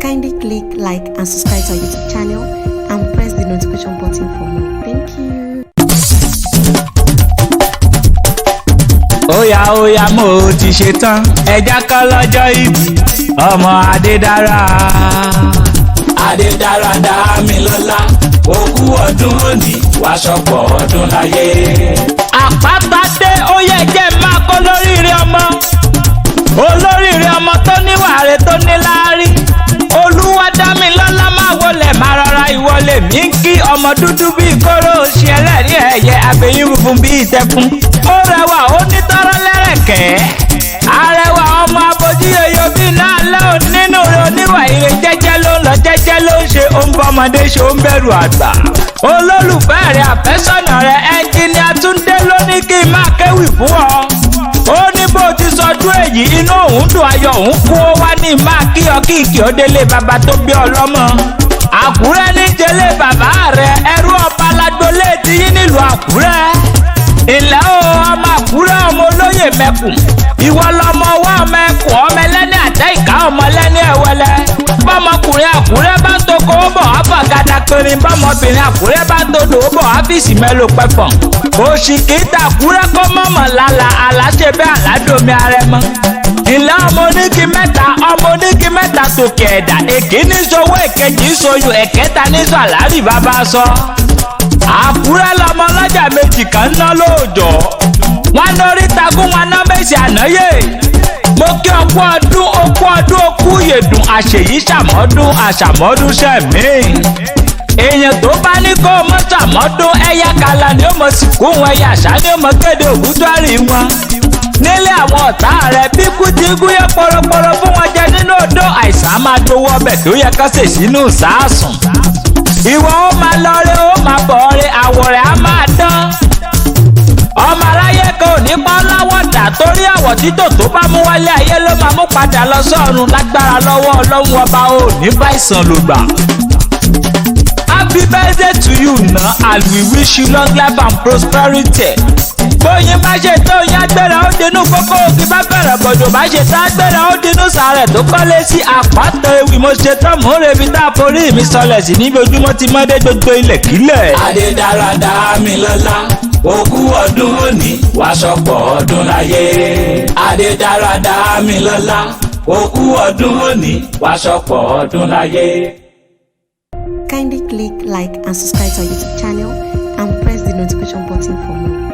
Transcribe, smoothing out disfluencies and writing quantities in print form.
Kindly click like and subscribe to our YouTube channel and press the notification button for more. Thank you. Oya mo ti ṣe tán ẹja kan lọ́jọ́ ìbí ọmọ Adédára dá mi lọ́lá òkú ọdún òní wàá ṣọ̀pọ̀ ọdún láyé. Àpáta dé ó yẹ jẹ́ máa kó lóríire ọmọ olóríire ọmọ tó níwàre tó níláárí Olúwa dá mi lọ́lá máa wọlé máa rọra ìwọlé mi ń kí ọmọ dúdú bíi kóró ṣe ẹlẹ́rìí ẹ̀yẹ abẹ́yín funfun bíi ìtẹ̀kùn ó rẹwà ó ní tọ́rọ́ lẹ́rẹ̀kẹ́ arẹwà ọmọ abojú yòyò bíi náà lẹ́hìn nínú rẹ̀ oníwà ire jẹ́jẹ́ ló ń lọ jẹ́jẹ́ ló ń ṣe ó ń bọ́ ọmọdé ṣe ó ń bẹ̀rù àgbà olólùfẹ́ rẹ̀ àfẹ́sọ́nà rẹ̀ ẹnjìnìà Túndé ló ní kí n máa kéwì fún ọ ó ní bó ti sọdún èyí inú òun dùn ayọ̀ òun kú ó wá ní máa kí ọ kí ìkì ó délé bàbá tó bí ọlọ́mọ Àkúrẹ́ ní jẹlé bàbá rẹ̀ ẹrú ọba lágbólé ti yín nílùú Àkúrẹ́ ilẹ̀ o ọmọ Àkúrẹ́ ọmọ olóyè mẹ́kùn ìwọ lọmọ ọwọ́ ọmọ ẹkùn ọmọ ẹlẹ́ni àtẹ ìka ọmọ ẹlẹ́ni ẹ̀wẹ́lẹ́ bọ́mọkùnrin Àkúrẹ́ bá ń toko ó bọ̀ àfọ̀gádà péré bọ́mọbìnrin Àkúrẹ́ bá ń todò ó bọ̀ áfíìsì mẹ́lò pẹ́fọ̀n òṣìkì tàkúrẹ́ kó mọ̀mọ̀ lálá aláṣẹ bẹ́ẹ̀ aládòmí arẹmọ ilé ọmọ oníkì mẹ́ta tòkè ẹ̀dá èkíní sowó èkejì soyún ẹ̀kẹta nísọ àlárí bàbá sọ Àkúrẹ́ lọmọ ọlọ́jà méjì kan ná lóòjọ́ wọn lórí tagún wọn ná méjì ànáyè mo kí ọkú ọdún okú yèdùn àṣèyí ṣàmọ́dún àṣàmọ́dún ṣẹ̀mí èèyàn tó bá ní kó o mọ̀ ṣàmọ́dún ẹ̀yà kàlà ni ó mọ̀ sìnkú wọn ẹ̀yà àṣà ni ó mọ̀ kéde òbútọ́rì wọn nílé àwọn ọ̀tá rẹ̀ bí kú ti gúnyẹ́ pọ̀rọ̀pọ̀rọ̀ fún wọn jẹ nínú odò àìsàn máa dowó ọbẹ̀ tó yẹ ká sè sínú sàásùn ìwọ ó máa lọrẹ ó máa bọ̀ọ̀rẹ àwọ̀ rẹ̀ á máa dán ọmọ aráyé kan ò ní pọ́ láwọ̀dà torí àwọ̀ títò tó bá mú wálé ayé ló máa mú padà lọ sọ́run lágbára lọ́wọ́ Ọlọ́run ọba ò ní bá ìsàn ló gbà. Happy birthday to you na and we wish you long life and prosperity. Bóyin bá ṣe tó yín agbára ó dinú kókó òkè bá bẹ̀rẹ̀ bọ̀dọ̀ bá ṣe tá agbára ó dinú sàárẹ̀ tó kọ́lé sí àpáta ewì mo ṣe tán mò ń rebi tá a forí mi sọlẹ̀ sí níbi ojúmọ́ ti mọ́dé gbogbo ilẹ̀ kílẹ̀. Adédára dá mi lọ́lá òkú ọdún òní wàá ṣọ̀pọ̀ ọdún láyé. Adédára dá mi lọ́lá òkú ọdún òní wàá ṣọ̀pọ̀ ọdún láyé. Kindly click like and subscribe to our YouTube channel and press the notification button for more.